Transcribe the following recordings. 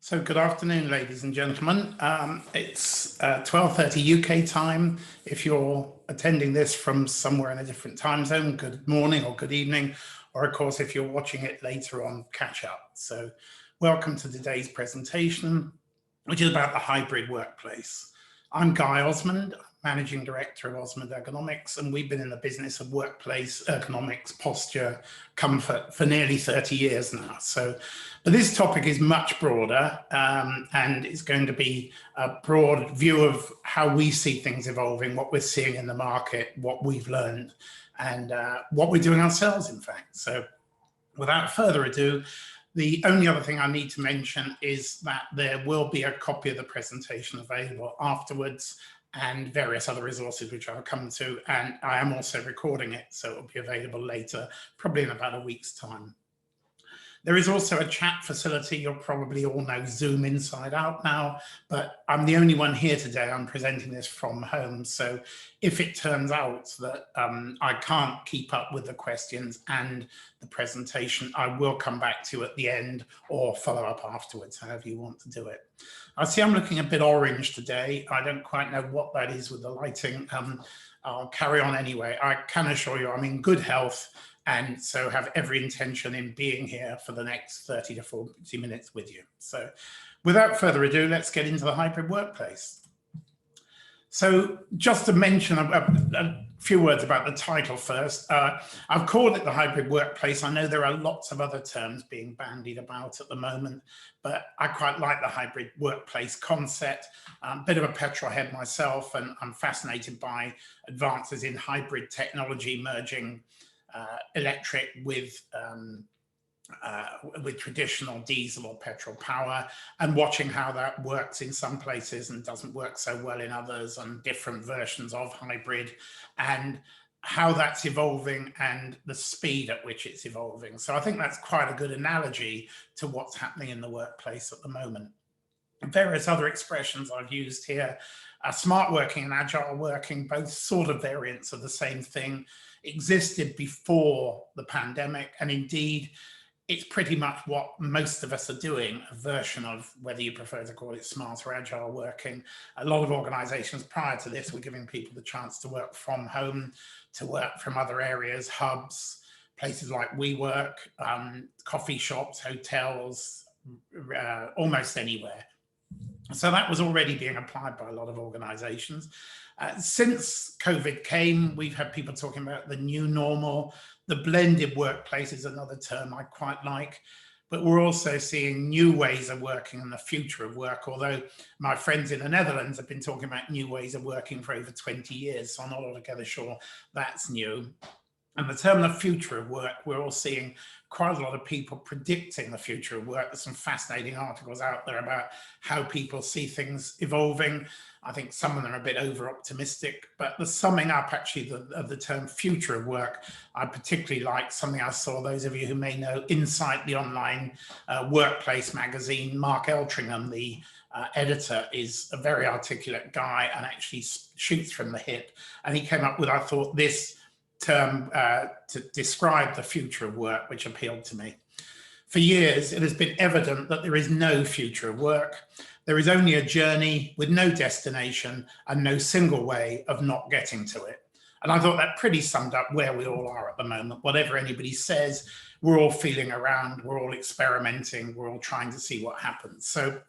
So good afternoon, ladies and gentlemen. It's 12:30 UK time. If you're attending this from somewhere in a different time zone, good morning or good evening, or of course, if you're watching it later on, catch up. So welcome to today's presentation, which is about the hybrid workplace. I'm Guy Osmond, Managing Director of Osmond Ergonomics, and we've been in the business of workplace ergonomics, posture, comfort for nearly 30 years now. But this topic is much broader and it's going to be a broad view of how we see things evolving, what we're seeing in the market, what we've learned, and what we're doing ourselves, in fact. So without further ado, the only other thing I need to mention is that there will be a copy of the presentation available afterwards and various other resources which I'll come to, and I am also recording it, so it'll be available later, probably in about a week's time. There is also a chat facility. You'll probably all know Zoom inside out now, but I'm the only one here today. I'm presenting this from home. So if it turns out that I can't keep up with the questions and the presentation, I will come back to you at the end or follow up afterwards, however you want to do it. I see I'm looking a bit orange today. I don't quite know what that is with the lighting. I'll carry on anyway. I can assure you I'm in good health, and so have every intention in being here for the next 30 to 40 minutes with you. So without further ado, let's get into the hybrid workplace. So just to mention a few words about the title first. I've called it the hybrid workplace. I know there are lots of other terms being bandied about at the moment, but I quite like the hybrid workplace concept. I'm a bit of a petrol head myself, and I'm fascinated by advances in hybrid technology, merging electric with traditional diesel or petrol power, and watching how that works in some places and doesn't work so well in others, and different versions of hybrid, and how that's evolving and the speed at which it's evolving. So I think that's quite a good analogy to what's happening in the workplace at the moment. Various other expressions I've used here are smart working and agile working, both sort of variants of the same thing, existed before the pandemic, and indeed it's pretty much what most of us are doing, a version of, whether you prefer to call it smart or agile working. A lot of organizations prior to this were giving people the chance to work from home, to work from other areas, hubs, places like WeWork, coffee shops, hotels, almost anywhere. So that was already being applied by a lot of organizations. Since COVID came, we've had people talking about the new normal. The blended workplace is another term I quite like, but we're also seeing new ways of working and the future of work, although my friends in the Netherlands have been talking about new ways of working for over 20 years, so I'm not altogether sure that's new. And the term the future of work, we're all seeing quite a lot of people predicting the future of work. There's some fascinating articles out there about how people see things evolving. I think some of them are a bit over optimistic, but the summing up actually of the term future of work, I particularly like something I saw, those of you who may know Insight, the online workplace magazine. Mark Eltringham, the editor, is a very articulate guy and actually shoots from the hip. And he came up with, I thought, this term to describe the future of work, which appealed to me. For years, it has been evident that there is no future of work. There is only a journey with no destination and no single way of not getting to it. And I thought that pretty summed up where we all are at the moment. Whatever anybody says, we're all feeling around, we're all experimenting, we're all trying to see what happens. So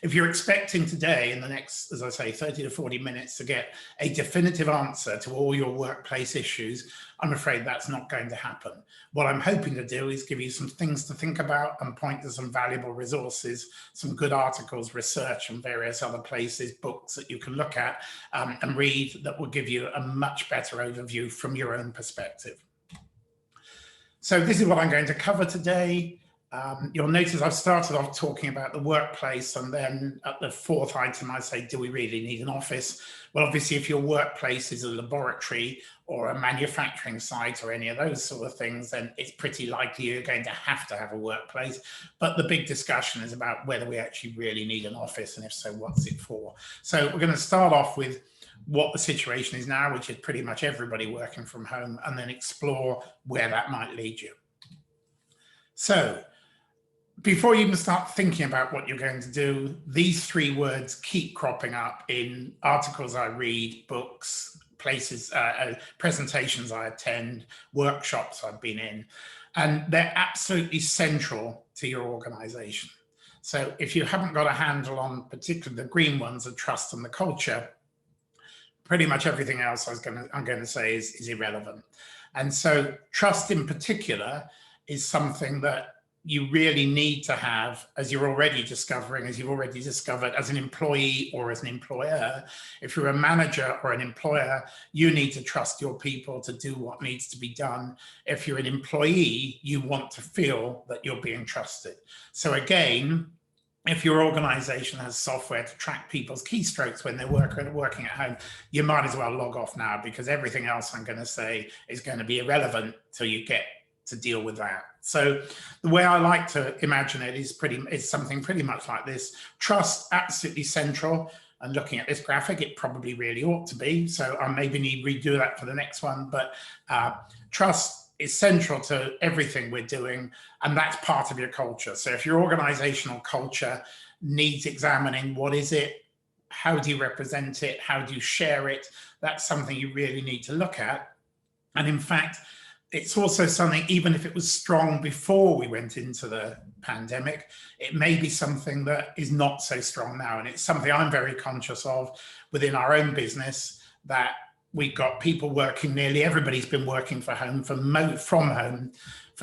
if you're expecting today in the next, as I say, 30 to 40 minutes to get a definitive answer to all your workplace issues, I'm afraid that's not going to happen. What I'm hoping to do is give you some things to think about and point to some valuable resources, some good articles, research, and various other places, books that you can look at and read that will give you a much better overview from your own perspective. So this is what I'm going to cover today. You'll notice I've started off talking about the workplace, and then at the fourth item I say, do we really need an office? Well, obviously, if your workplace is a laboratory or a manufacturing site or any of those sort of things, then it's pretty likely you're going to have a workplace. But the big discussion is about whether we actually really need an office, and if so, what's it for? So we're going to start off with what the situation is now, which is pretty much everybody working from home, and then explore where that might lead you. So before you even start thinking about what you're going to do, these three words keep cropping up in articles I read, books, places, presentations I attend, workshops I've been in, and they're absolutely central to your organization. So if you haven't got a handle on particularly the green ones, the trust and the culture, pretty much everything else I'm going to say is irrelevant. And so trust in particular is something that you really need to have, as you're already discovering, as you've already discovered as an employee or as an employer. If you're a manager or an employer, you need to trust your people to do what needs to be done. If you're an employee, you want to feel that you're being trusted. So again, if your organization has software to track people's keystrokes when they're working at home, you might as well log off now, because everything else I'm going to say is going to be irrelevant till you get to deal with that. So the way I like to imagine it is something pretty much like this. Trust, absolutely central. And looking at this graphic, it probably really ought to be. So I maybe need to redo that for the next one. But trust is central to everything we're doing, and that's part of your culture. So if your organizational culture needs examining, what is it? How do you represent it? How do you share it? That's something you really need to look at. And in fact, it's also something, even if it was strong before we went into the pandemic, it may be something that is not so strong now. And it's something I'm very conscious of within our own business, that we've got people working, nearly everybody's been working from home for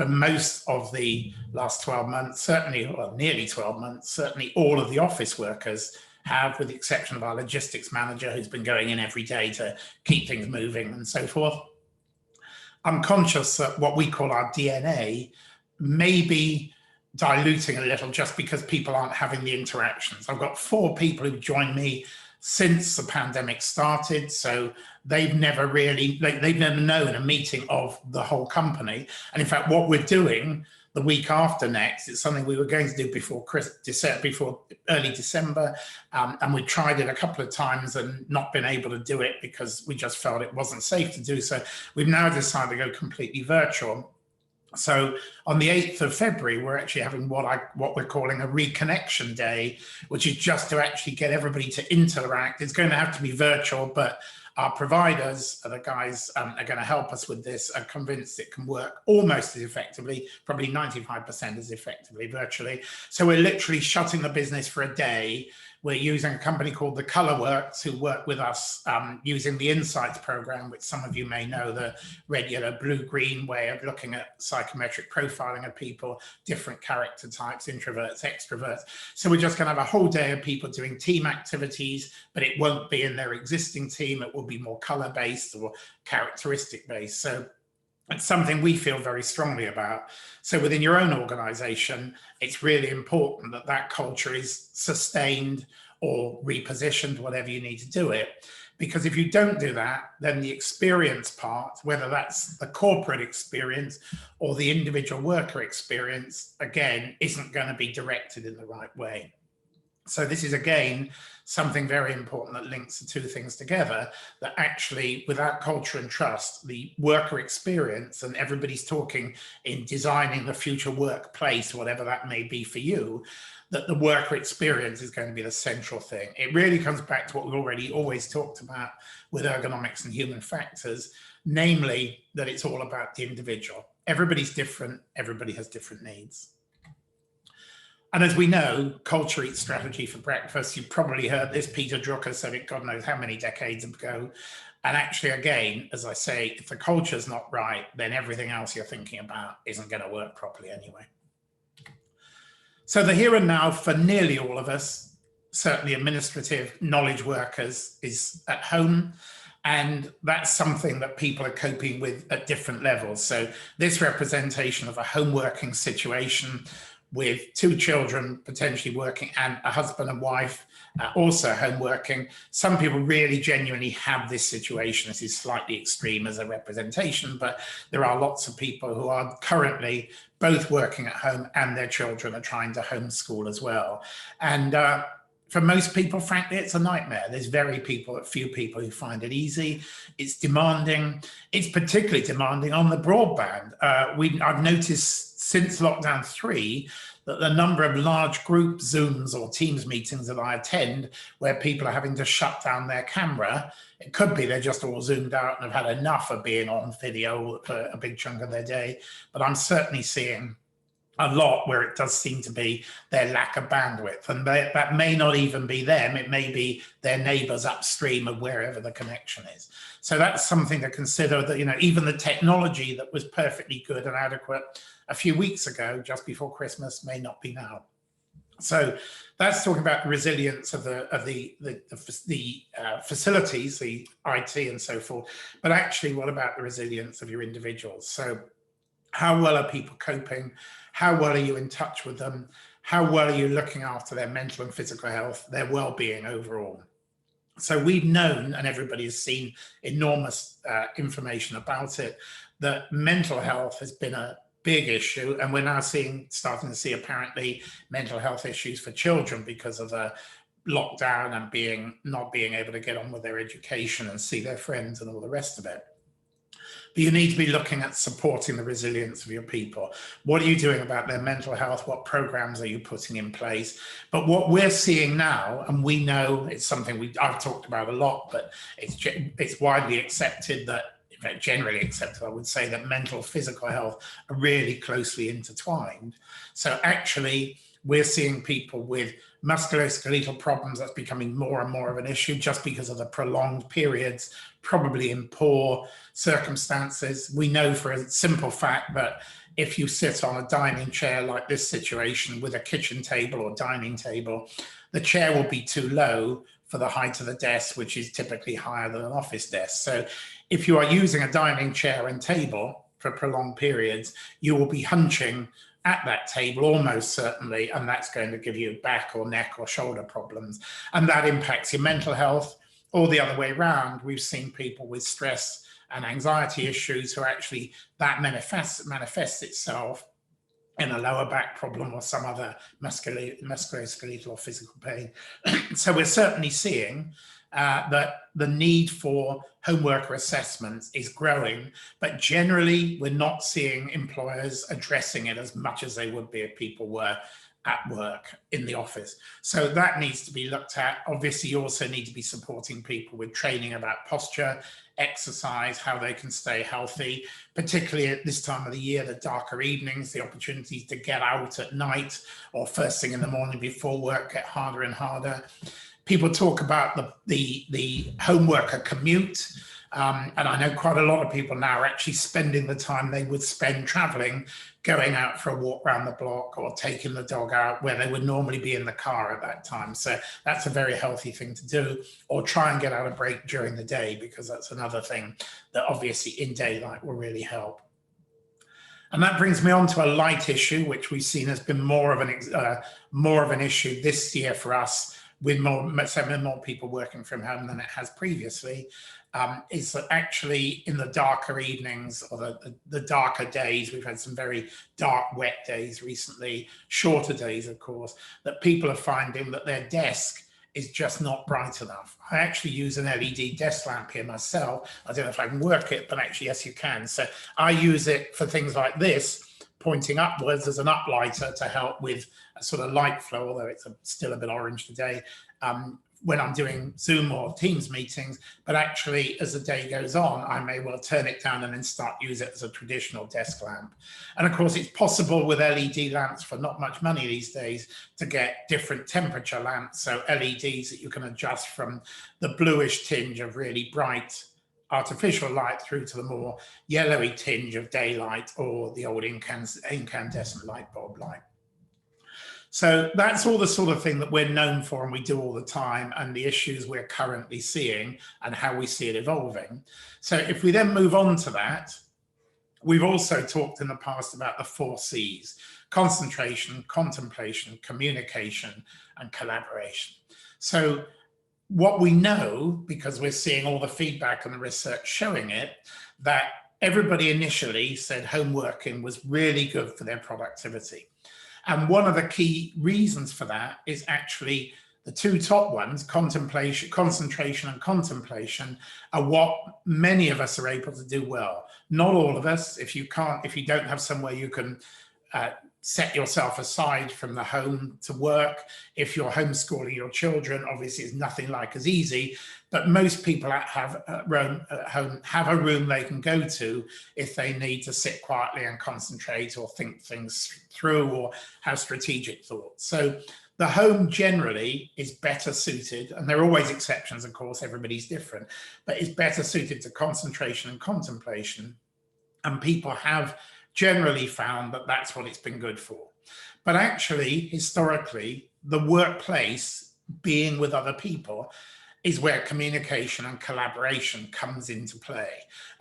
most of the last 12 months, certainly, well, nearly 12 months, certainly all of the office workers have, with the exception of our logistics manager, who's been going in every day to keep things moving and so forth. I'm conscious that what we call our DNA may be diluting a little just because people aren't having the interactions. I've got 4 people who've joined me since the pandemic started, so they've never known a meeting of the whole company. And in fact, what we're doing the week after next, it's something we were going to do before early December, and we tried it a couple of times and not been able to do it because we just felt it wasn't safe to do so. We've now decided to go completely virtual. So on the 8th of February, we're actually having what we're calling a reconnection day, which is just to actually get everybody to interact. It's going to have to be virtual, but our providers, the guys are going to help us with this, are convinced it can work almost as effectively, probably 95% as effectively virtually. So we're literally shutting the business for a day. We're using a company called the Colorworks, who work with us using the Insights program, which some of you may know, the regular blue-green way of looking at psychometric profiling of people, different character types, introverts, extroverts. So we're just going to have a whole day of people doing team activities, but it won't be in their existing team. It will be more color-based or characteristic-based. So it's something we feel very strongly about. So within your own organization, it's really important that that culture is sustained or repositioned, whatever you need to do it. Because if you don't do that, then the experience part, whether that's the corporate experience or the individual worker experience, again, isn't going to be directed in the right way. So this is, again, something very important that links the two things together, that actually without culture and trust, the worker experience, and everybody's talking in designing the future workplace, whatever that may be for you, that the worker experience is going to be the central thing. It really comes back to what we've already always talked about with ergonomics and human factors, namely that it's all about the individual. Everybody's different, everybody has different needs. And as we know, culture eats strategy for breakfast. You've probably heard this. Peter Drucker said it God knows how many decades ago. And actually, again, as I say, if the culture's not right, then everything else you're thinking about isn't going to work properly anyway. So the here and now for nearly all of us, certainly administrative knowledge workers, is at home. And that's something that people are coping with at different levels. So this representation of a home working situation with 2 children potentially working and a husband and wife also home working. Some people really genuinely have this situation. This is slightly extreme as a representation, but there are lots of people who are currently both working at home and their children are trying to homeschool as well. And for most people, frankly, it's a nightmare. There's few people who find it easy. It's demanding. It's particularly demanding on the broadband. I've noticed since lockdown 3 that the number of large group Zooms or Teams meetings that I attend where people are having to shut down their camera, it could be they're just all zoomed out and have had enough of being on video for a big chunk of their day. But I'm certainly seeing a lot where it does seem to be their lack of bandwidth, and that may not even be them, it may be their neighbors upstream of wherever the connection is. So that's something to consider, that, you know, even the technology that was perfectly good and adequate a few weeks ago, just before Christmas, may not be now. So that's talking about the resilience of the facilities, the IT and so forth. But actually, what about the resilience of your individuals? So how well are people coping? How well are you in touch with them? How well are you looking after their mental and physical health, their well-being overall? So we've known, and everybody has seen enormous information about it, that mental health has been a big issue, and we're now starting to see apparently mental health issues for children because of the lockdown and not being able to get on with their education and see their friends and all the rest of it. But you need to be looking at supporting the resilience of your people. What are you doing about their mental health? What programs are you putting in place? But what we're seeing now, and we know it's something I've talked about a lot, but it's widely accepted that, in fact, generally accepted, I would say, that mental, physical health are really closely intertwined. So actually, we're seeing people with musculoskeletal problems that's becoming more and more of an issue just because of the prolonged periods, probably in poor circumstances. We know for a simple fact that if you sit on a dining chair like this situation with a kitchen table or dining table, the chair will be too low for the height of the desk, which is typically higher than an office desk. So if you are using a dining chair and table for prolonged periods, you will be hunching at that table almost certainly, and that's going to give you back or neck or shoulder problems, and that impacts your mental health. Or the other way around, we've seen people with stress and anxiety issues who actually that manifests itself in a lower back problem or some other musculoskeletal or physical pain. So we're certainly seeing that the need for home worker assessments is growing, but generally we're not seeing employers addressing it as much as they would be if people were at work in the office. So that needs to be looked at. Obviously, you also need to be supporting people with training about posture, exercise, how they can stay healthy, particularly at this time of the year, the darker evenings, the opportunities to get out at night or first thing in the morning before work get harder and harder. People talk about the home worker commute, and I know quite a lot of people now are actually spending the time they would spend traveling, going out for a walk around the block or taking the dog out where they would normally be in the car at that time. So that's a very healthy thing to do, or try and get out a break during the day, because that's another thing that obviously in daylight will really help. And that brings me on to a light issue, which we've seen has been more of an issue this year for us, with more people working from home than it has previously, is that actually in the darker evenings or the darker days, we've had some very dark, wet days recently, shorter days, of course, that people are finding that their desk is just not bright enough. I actually use an LED desk lamp here myself. I don't know if I can work it, but actually, yes, you can. So I use it for things like this, pointing upwards as an uplighter to help with a sort of light flow, although it's still a bit orange today, when I'm doing Zoom or Teams meetings. But actually, as the day goes on, I may well turn it down and then start use it as a traditional desk lamp. And of course, it's possible with LED lamps for not much money these days to get different temperature lamps. So LEDs that you can adjust from the bluish tinge of really bright artificial light through to the more yellowy tinge of daylight or the old incandescent light bulb light. So that's all the sort of thing that we're known for and we do all the time, and the issues we're currently seeing and how we see it evolving. So if we then move on to that, we've also talked in the past about the 4 C's: concentration, contemplation, communication, and collaboration. So what we know, because we're seeing all the feedback and the research showing it, that everybody initially said home working was really good for their productivity. And one of the key reasons for that is actually the 2 top ones, concentration and contemplation, are what many of us are able to do well. Not all of us. If you don't have somewhere you can set yourself aside from the home to work. If you're homeschooling your children, obviously it's nothing like as easy, but most people have a room they can go to if they need to sit quietly and concentrate or think things through or have strategic thoughts. So the home generally is better suited, and there are always exceptions, of course, everybody's different, but it's better suited to concentration and contemplation. And people have generally found that that's what it's been good for. But actually, historically, the workplace, being with other people, is where communication and collaboration comes into play.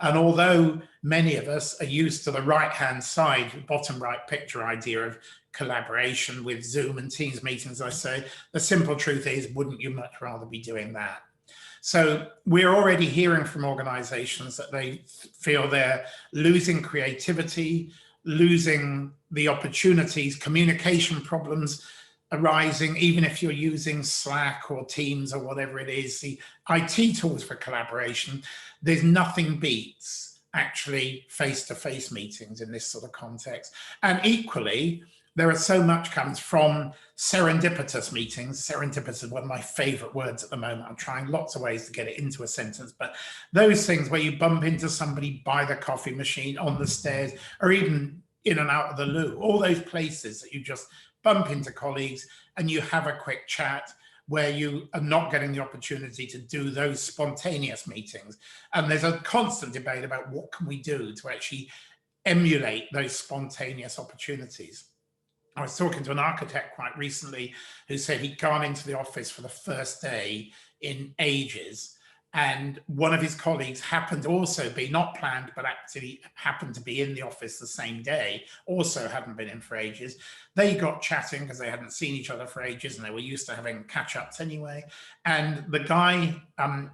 And although many of us are used to the right-hand side, bottom right picture idea of collaboration with Zoom and Teams meetings, I say, the simple truth is, wouldn't you much rather be doing that? So we're already hearing from organizations that they feel they're losing creativity, losing the opportunities, communication problems arising, even if you're using Slack or Teams or whatever it is, the IT tools for collaboration. There's nothing beats actually face-to-face meetings in this sort of context. And equally, there are so much comes from serendipitous meetings. Serendipitous is one of my favorite words at the moment. I'm trying lots of ways to get it into a sentence, but those things where you bump into somebody by the coffee machine, on the stairs, or even in and out of the loo, all those places that you just bump into colleagues and you have a quick chat where you are not getting the opportunity to do those spontaneous meetings. And there's a constant debate about what can we do to actually emulate those spontaneous opportunities. I was talking to an architect quite recently who said he'd gone into the office for the first day in ages, and one of his colleagues happened to also be, not planned, but actually happened to be in the office the same day, also hadn't been in for ages. They got chatting because they hadn't seen each other for ages and they were used to having catch-ups anyway. And the guy,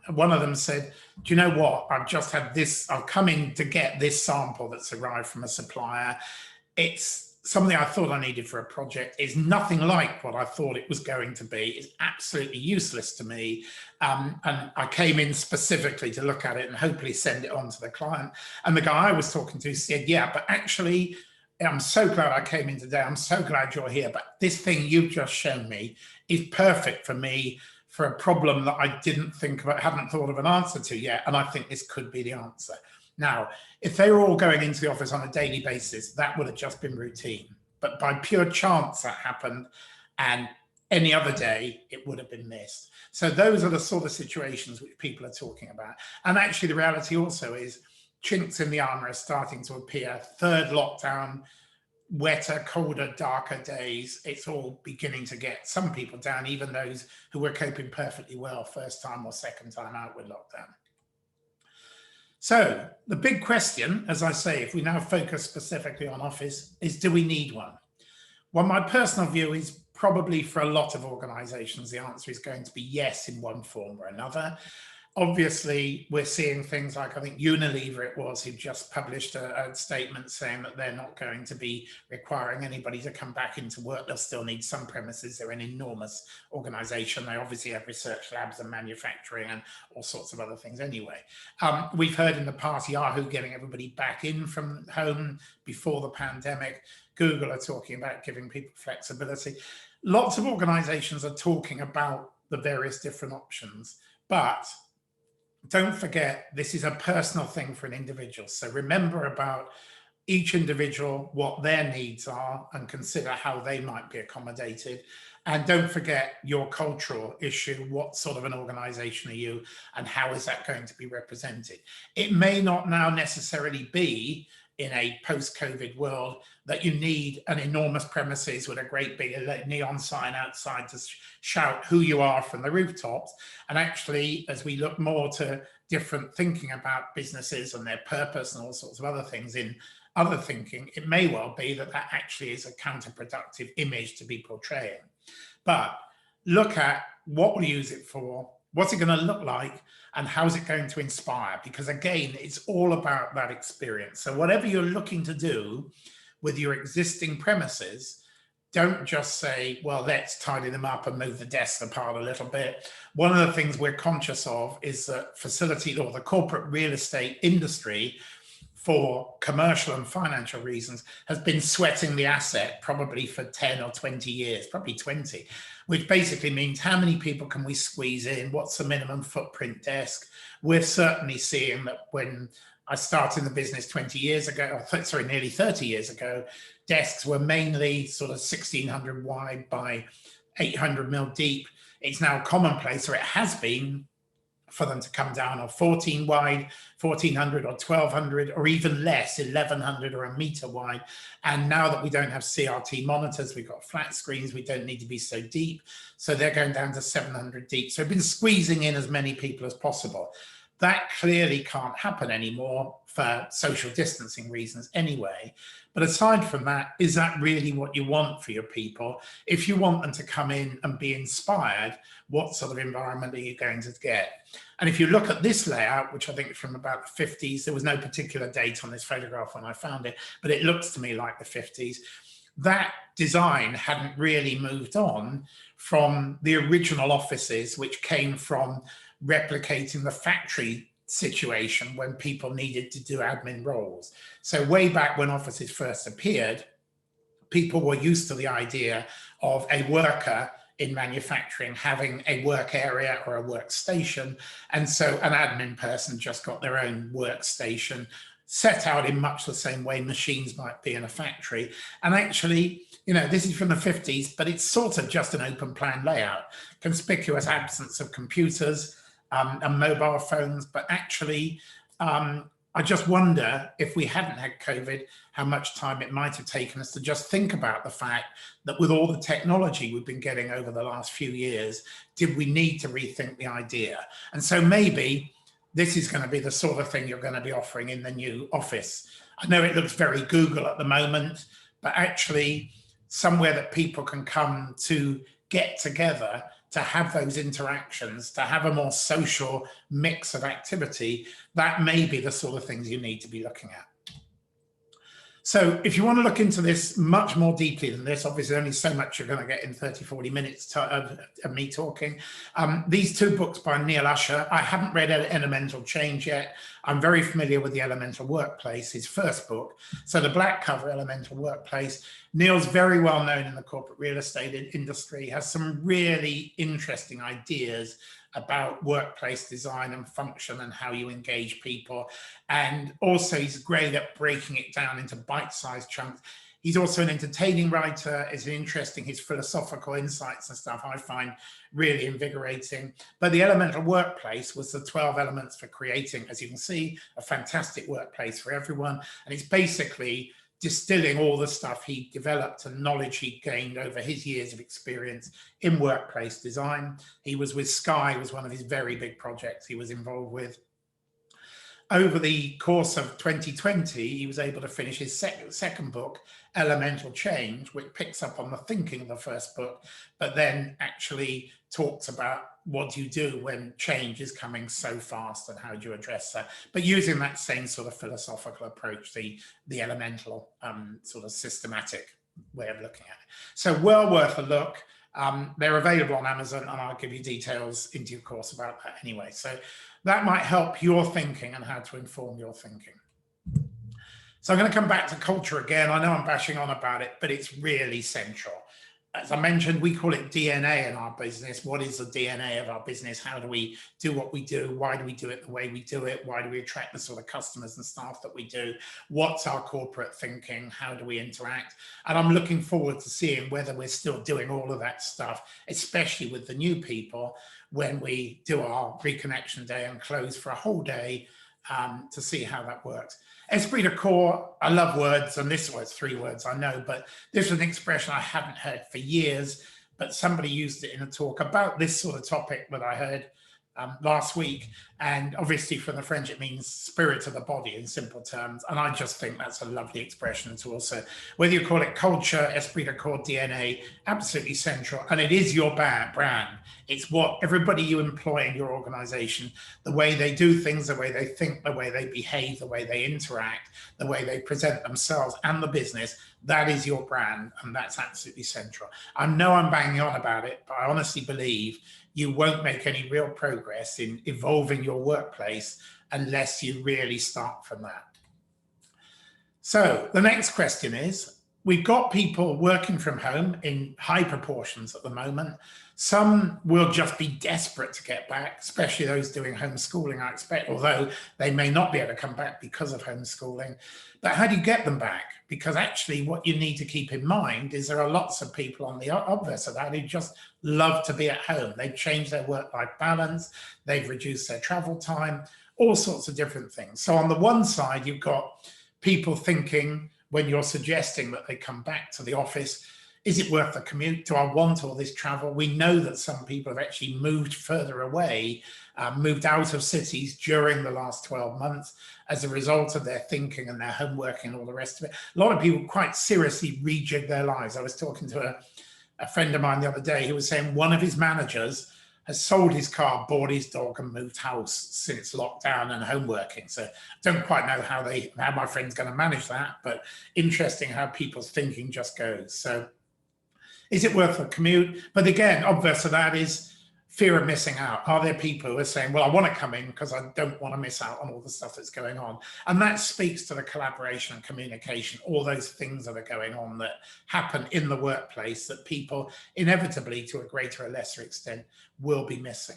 one of them said, do you know what, I've just had this, I've come in to get this sample that's arrived from a supplier. It's something I thought I needed for a project. Is nothing like what I thought it was going to be. It's absolutely useless to me. And I came in specifically to look at it and hopefully send it on to the client. And the guy I was talking to said, yeah, but actually, I'm so glad I came in today. I'm so glad you're here. But this thing you've just shown me is perfect for me for a problem that I didn't think about, hadn't thought of an answer to yet. And I think this could be the answer. Now, if they were all going into the office on a daily basis, that would have just been routine. But by pure chance that happened, and any other day, it would have been missed. So those are the sort of situations which people are talking about. And actually, the reality also is chinks in the armor are starting to appear. Third lockdown, wetter, colder, darker days. It's all beginning to get some people down, even those who were coping perfectly well first time or second time out with lockdown. So the big question, as I say, if we now focus specifically on office, is do we need one? Well, my personal view is probably for a lot of organizations, the answer is going to be yes in one form or another. Obviously, we're seeing things like, I think Unilever it was, who just published a statement saying that they're not going to be requiring anybody to come back into work. They'll still need some premises. They're an enormous organization. They obviously have research labs and manufacturing and all sorts of other things anyway. We've heard in the past Yahoo getting everybody back in from home before the pandemic. Google are talking about giving people flexibility. Lots of organizations are talking about the various different options, but don't forget, this is a personal thing for an individual. So remember about each individual, what their needs are, and consider how they might be accommodated. And don't forget your cultural issue. What sort of an organization are you, and how is that going to be represented? It may not now necessarily be in a post-COVID world that you need an enormous premises with a great big neon sign outside to shout who you are from the rooftops. And actually, as we look more to different thinking about businesses and their purpose and all sorts of other things in other thinking, it may well be that that actually is a counterproductive image to be portraying. But look at what we'll use it for, what's it going to look like, and how's it going to inspire? Because again, it's all about that experience. So whatever you're looking to do with your existing premises, don't just say, well, let's tidy them up and move the desks apart a little bit. One of the things we're conscious of is that facility or the corporate real estate industry for commercial and financial reasons, has been sweating the asset probably for 10 or 20 years, probably 20, which basically means how many people can we squeeze in? What's the minimum footprint desk? We're certainly seeing that when I started the business 20 years ago, sorry, nearly 30 years ago, desks were mainly sort of 1600 wide by 800 mil deep. It's now commonplace, or it has been, for them to come down or 14 wide, 1400 or 1200, or even less, 1100 or a meter wide. And now that we don't have CRT monitors, we've got flat screens, we don't need to be so deep. So they're going down to 700 deep. So we've been squeezing in as many people as possible. That clearly can't happen anymore for social distancing reasons anyway. But aside from that, is that really what you want for your people? If you want them to come in and be inspired, what sort of environment are you going to get? And if you look at this layout, which I think is from about the 50s, there was no particular date on this photograph when I found it, but it looks to me like the 50s. That design hadn't really moved on from the original offices, which came from replicating the factory situation when people needed to do admin roles. So way back when offices first appeared, people were used to the idea of a worker in manufacturing having a work area or a workstation. And so an admin person just got their own workstation, set out in much the same way machines might be in a factory. And actually, you know, this is from the 50s, but it's sort of just an open plan layout, conspicuous absence of computers, and mobile phones, but actually, I just wonder if we hadn't had COVID, how much time it might have taken us to just think about the fact that with all the technology we've been getting over the last few years, did we need to rethink the idea? And so maybe this is going to be the sort of thing you're going to be offering in the new office. I know it looks very Google at the moment, but actually somewhere that people can come to get together, to have those interactions, to have a more social mix of activity, that may be the sort of things you need to be looking at. So if you want to look into this much more deeply than this, obviously only so much you're going to get in 30, 40 minutes of me talking. These two books by Neil Usher, I haven't read Elemental Change yet. I'm very familiar with The Elemental Workplace, his first book. So the black cover, Elemental Workplace. Neil's very well known in the corporate real estate industry, has some really interesting ideas about workplace design and function and how you engage people. And also he's great at breaking it down into bite-sized chunks. He's also an entertaining writer. It's interesting, his philosophical insights and stuff I find really invigorating. But The Elemental Workplace was the 12 elements for creating, as you can see, a fantastic workplace for everyone. And it's basically distilling all the stuff he developed and knowledge he gained over his years of experience in workplace design. He was with Sky, was one of his very big projects he was involved with. Over the course of 2020, he was able to finish his second book, Elemental Change, which picks up on the thinking of the first book, but then actually talks about what do you do when change is coming so fast and how do you address that, but using that same sort of philosophical approach, the elemental sort of systematic way of looking at it. So well worth a look. They're available on Amazon, and I'll give you details in due course about that anyway. So that might help your thinking and how to inform your thinking. So I'm going to come back to culture again. I know I'm bashing on about it, but it's really central. As I mentioned, we call it DNA in our business. What is the DNA of our business? How do we do what we do? Why do we do it the way we do it? Why do we attract the sort of customers and staff that we do? What's our corporate thinking? How do we interact? And I'm looking forward to seeing whether we're still doing all of that stuff, especially with the new people, when we do our reconnection day and close for a whole day to see how that works. Esprit de corps, I love words, and this was 3 words, I know, but this was an expression I hadn't heard for years, but somebody used it in a talk about this sort of topic that I heard last week. And obviously from the French, it means spirit of the body in simple terms. And I just think that's a lovely expression to also, whether you call it culture, esprit de corps, DNA, absolutely central. And it is your brand. It's what everybody you employ in your organization, the way they do things, the way they think, the way they behave, the way they interact, the way they present themselves and the business, that is your brand. And that's absolutely central. I know I'm banging on about it, but I honestly believe you won't make any real progress in evolving your workplace unless you really start from that. So the next question is, we've got people working from home in high proportions at the moment. Some will just be desperate to get back, especially those doing homeschooling, I expect, although they may not be able to come back because of homeschooling. But how do you get them back? Because actually what you need to keep in mind is there are lots of people on the obverse of that who just love to be at home. They've changed their work-life balance, they've reduced their travel time, all sorts of different things. So on the one side, you've got people thinking, when you're suggesting that they come back to the office, is it worth the commute? Do I want all this travel? We know that some people have actually moved further away, moved out of cities during the last 12 months as a result of their thinking and their homework and all the rest of it. A lot of people quite seriously rejig their lives. I was talking to a friend of mine the other day who was saying one of his managers has sold his car, bought his dog, and moved house since lockdown and home working. So I don't quite know how my friend's going to manage that, but interesting how people's thinking just goes. So is it worth the commute? But again, obvious of that is fear of missing out. Are there people who are saying, well, I want to come in because I don't want to miss out on all the stuff that's going on? And that speaks to the collaboration and communication, all those things that are going on that happen in the workplace that people inevitably, to a greater or lesser extent, will be missing.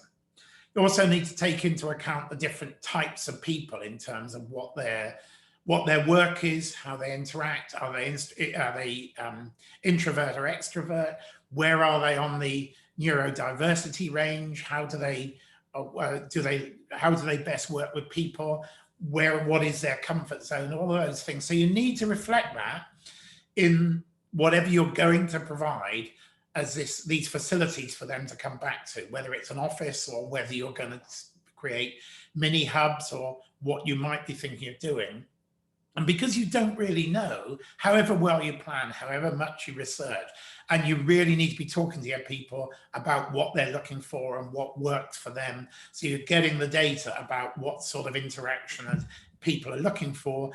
You also need to take into account the different types of people in terms of what their work is, how they interact. Are they introvert or extrovert? Where are they on the neurodiversity range? How do they best work with people? What is their comfort zone? All of those things. So you need to reflect that in whatever you're going to provide as these facilities for them to come back to, whether it's an office or whether you're going to create mini hubs or what you might be thinking of doing. And because you don't really know, however well you plan, however much you research, and you really need to be talking to your people about what they're looking for and what works for them. So you're getting the data about what sort of interaction people are looking for.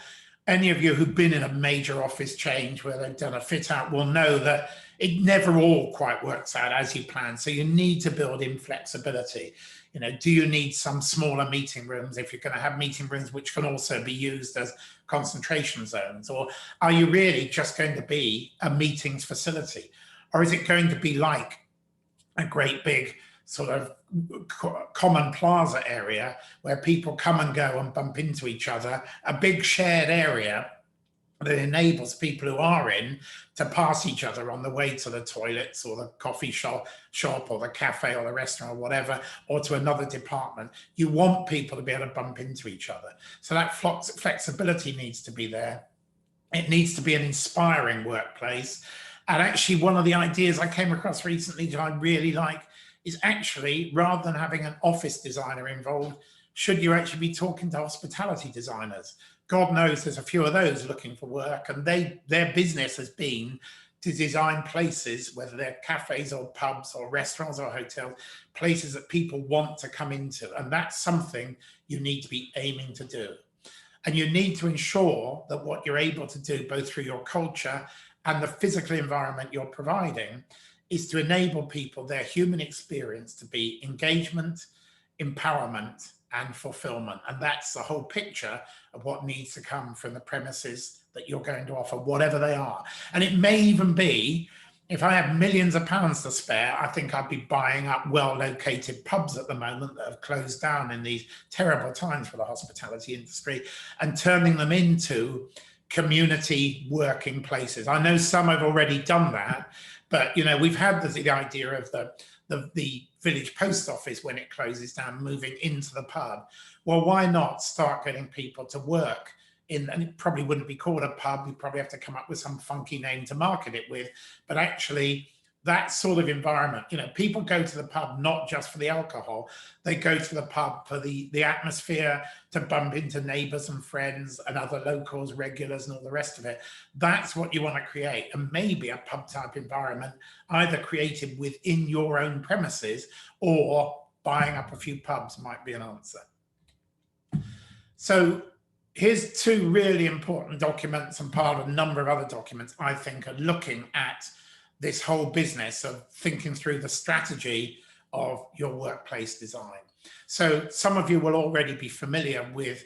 Any of you who've been in a major office change where they've done a fit out will know that it never all quite works out as you plan. So you need to build in flexibility. You know, do you need some smaller meeting rooms if you're going to have meeting rooms which can also be used as concentration zones? Or are you really just going to be a meetings facility? Or is it going to be like a great big sort of common plaza area where people come and go and bump into each other, a big shared area that enables people who are in to pass each other on the way to the toilets or the coffee shop or the cafe or the restaurant or whatever, or to another department? You want people to be able to bump into each other. So that flexibility needs to be there. It needs to be an inspiring workplace. And actually, one of the ideas I came across recently that I really like is actually, rather than having an office designer involved, should you actually be talking to hospitality designers? God knows there's a few of those looking for work, and their business has been to design places, whether they're cafes or pubs or restaurants or hotels, places that people want to come into. And that's something you need to be aiming to do. And you need to ensure that what you're able to do, both through your culture and the physical environment you're providing, is to enable people, their human experience, to be engagement, empowerment, and fulfillment. And that's the whole picture of what needs to come from the premises that you're going to offer, whatever they are. And it may even be, if I have millions of pounds to spare, I think I'd be buying up well-located pubs at the moment that have closed down in these terrible times for the hospitality industry and turning them into community working places. I know some have already done that, but you know, we've had the idea of the village post office when it closes down, moving into the pub. Well, why not start getting people to work in, and it probably wouldn't be called a pub, we probably have to come up with some funky name to market it with, but actually that sort of environment, you know, people go to the pub not just for the alcohol, they go to the pub for the atmosphere, to bump into neighbors and friends and other locals, regulars, and all the rest of it. That's what you want to create. And maybe a pub type environment, either created within your own premises or buying up a few pubs, might be an answer. So here's two really important documents, and part of a number of other documents I think are looking at this whole business of thinking through the strategy of your workplace design. So some of you will already be familiar with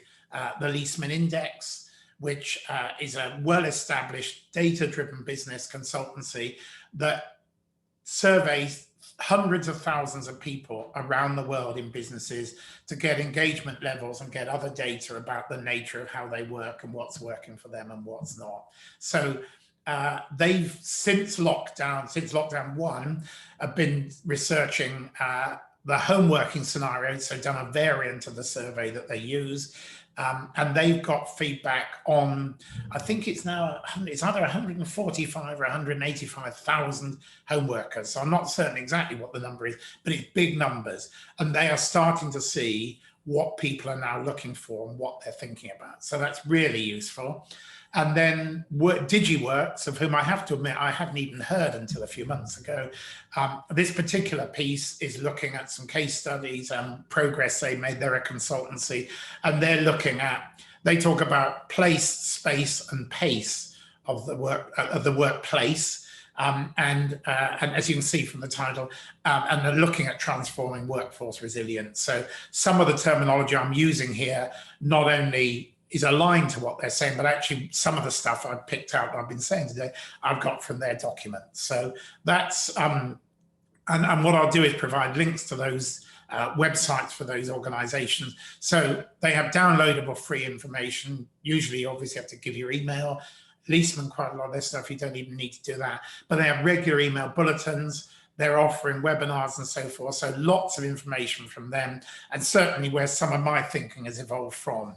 the Leesman Index, which is a well-established data-driven business consultancy that surveys hundreds of thousands of people around the world in businesses to get engagement levels and get other data about the nature of how they work and what's working for them and what's not. So they've since lockdown 1, have been researching the home working scenario, so done a variant of the survey that they use. And they've got feedback on, I think it's now, it's either 145 or 185,000 home workers. So I'm not certain exactly what the number is, but it's big numbers. And they are starting to see what people are now looking for and what they're thinking about. So that's really useful. And then DigiWorks, of whom I have to admit I hadn't even heard until a few months ago. This particular piece is looking at some case studies and progress they made. They're a consultancy, and they're looking at, they talk about place, space, and pace of the workplace. And as you can see from the title, and they're looking at transforming workforce resilience. So some of the terminology I'm using here not only is aligned to what they're saying, but actually some of the stuff I've picked out, I've been saying today, I've got from their document. So that's, and what I'll do is provide links to those websites for those organizations. So they have downloadable free information. Usually you obviously have to give your email. Leastman, quite a lot of their stuff, you don't even need to do that. But they have regular email bulletins. They're offering webinars and so forth. So lots of information from them, and certainly where some of my thinking has evolved from.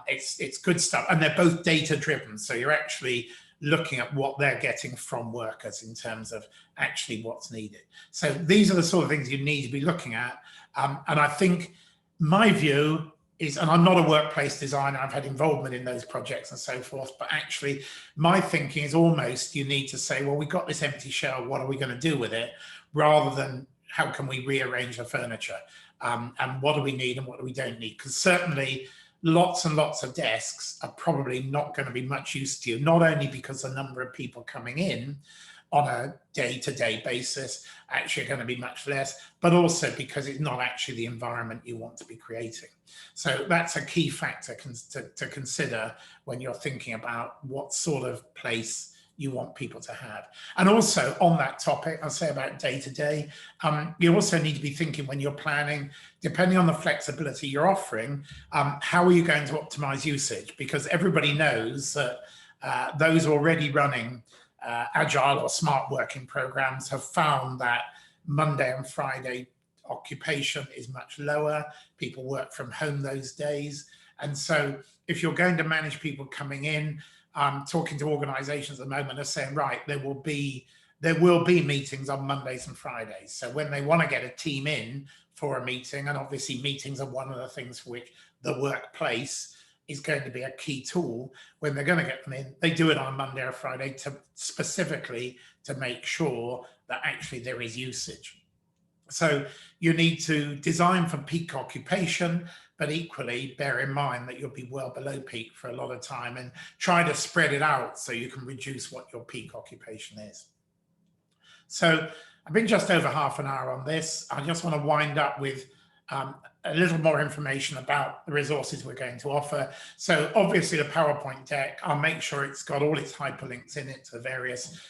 It's good stuff, and they're both data driven. So you're actually looking at what they're getting from workers in terms of actually what's needed. So these are the sort of things you need to be looking at. And I think my view is, and I'm not a workplace designer, I've had involvement in those projects and so forth, but actually my thinking is almost you need to say, well, we've got this empty shell, what are we going to do with it? Rather than how can we rearrange the furniture? And what do we need and what do we don't need? Because certainly lots and lots of desks are probably not going to be much use to you, not only because the number of people coming in on a day-to-day basis actually are going to be much less, but also because it's not actually the environment you want to be creating. So that's a key factor to consider when you're thinking about what sort of place you want people to have. And also on that topic, I'll say about day-to-day, you also need to be thinking when you're planning, depending on the flexibility you're offering, how are you going to optimize usage? Because everybody knows that those already running agile or smart working programs have found that Monday and Friday occupation is much lower. People work from home those days. And so if you're going to manage people coming in, talking to organizations at the moment are saying, right, there will be meetings on Mondays and Fridays. So when they want to get a team in for a meeting, and obviously meetings are one of the things for which the workplace is going to be a key tool, when they're going to get them in, they do it on Monday or Friday specifically to make sure that actually there is usage. So you need to design for peak occupation, but equally bear in mind that you'll be well below peak for a lot of time, and try to spread it out so you can reduce what your peak occupation is. So I've been just over half an hour on this. I just want to wind up with a little more information about the resources we're going to offer. So obviously the PowerPoint deck, I'll make sure it's got all its hyperlinks in it to the various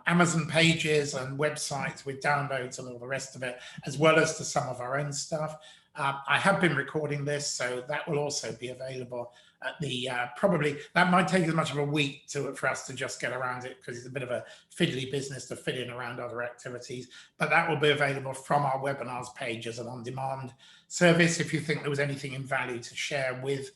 Amazon pages and websites with downloads and all the rest of it, as well as to some of our own stuff. I have been recording this, so that will also be available at the, probably, that might take as much of a week for us to just get around it, because it's a bit of a fiddly business to fit in around other activities, but that will be available from our webinars page as an on-demand service if you think there was anything in value to share with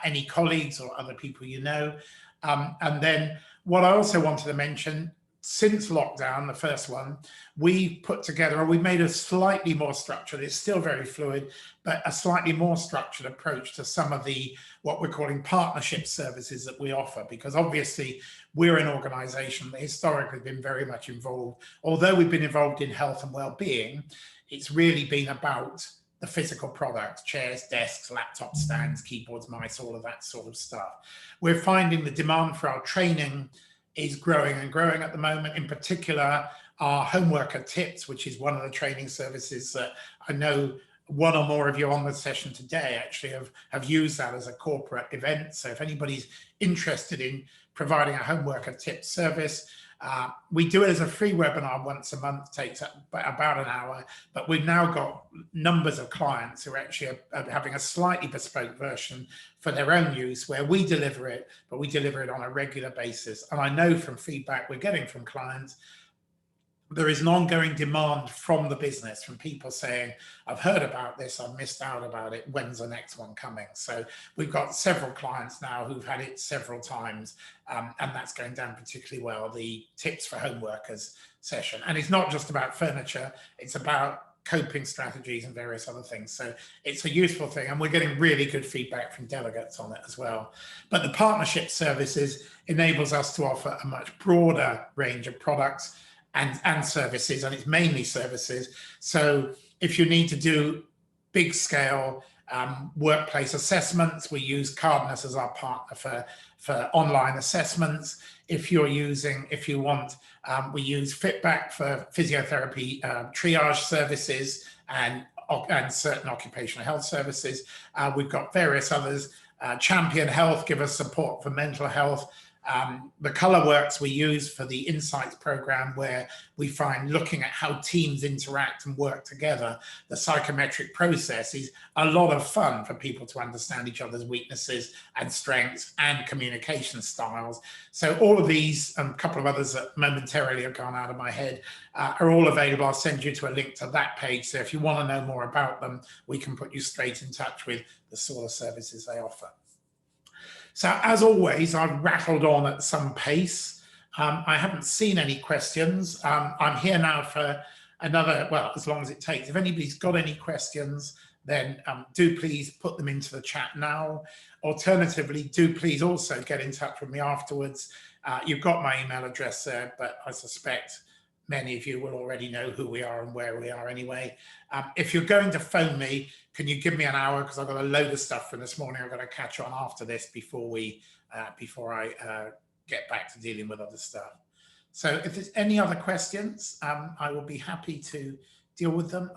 any colleagues or other people you know. And then what I also wanted to mention, since lockdown, the first one, we put together, or we made a slightly more structured, it's still very fluid, but a slightly more structured approach to some of the, what we're calling partnership services that we offer, because obviously we're an organization that historically has been very much involved. Although we've been involved in health and well-being, it's really been about the physical products, chairs, desks, laptop stands, keyboards, mice, all of that sort of stuff. We're finding the demand for our training is growing and growing at the moment. In particular, our home worker tips, which is one of the training services that I know one or more of you on the session today actually have used that as a corporate event. So if anybody's interested in providing a home worker tip service, we do it as a free webinar once a month, takes about an hour, but we've now got numbers of clients who actually are having a slightly bespoke version for their own use, where we deliver it, but we deliver it on a regular basis. And I know from feedback we're getting from clients, there is an ongoing demand from the business, from people saying, I've heard about this, I've missed out about it, when's the next one coming? So we've got several clients now who've had it several times, and that's going down particularly well, the tips for home workers session. And it's not just about furniture, it's about coping strategies and various other things. So it's a useful thing, and we're getting really good feedback from delegates on it as well. But the partnership services enables us to offer a much broader range of products and services, and it's mainly services. So if you need to do big scale workplace assessments, we use Cardinus as our partner for online assessments. If you want, we use Fitback for physiotherapy triage services and certain occupational health services. We've got various others. Champion Health give us support for mental health. The ColourWorks we use for the Insights program, where we find looking at how teams interact and work together, the psychometric process is a lot of fun for people to understand each other's weaknesses and strengths and communication styles. So all of these, and a couple of others that momentarily have gone out of my head, are all available. I'll send you to a link to that page. So if you want to know more about them, we can put you straight in touch with the sort of services they offer. So as always, I've rattled on at some pace. I haven't seen any questions. I'm here now for another, well, as long as it takes. If anybody's got any questions, then do please put them into the chat now. Alternatively, do please also get in touch with me afterwards. You've got my email address there, but I suspect many of you will already know who we are and where we are anyway. If you're going to phone me, can you give me an hour? Because I've got a load of stuff from this morning I've got to catch on after this before I get back to dealing with other stuff. So if there's any other questions, I will be happy to deal with them.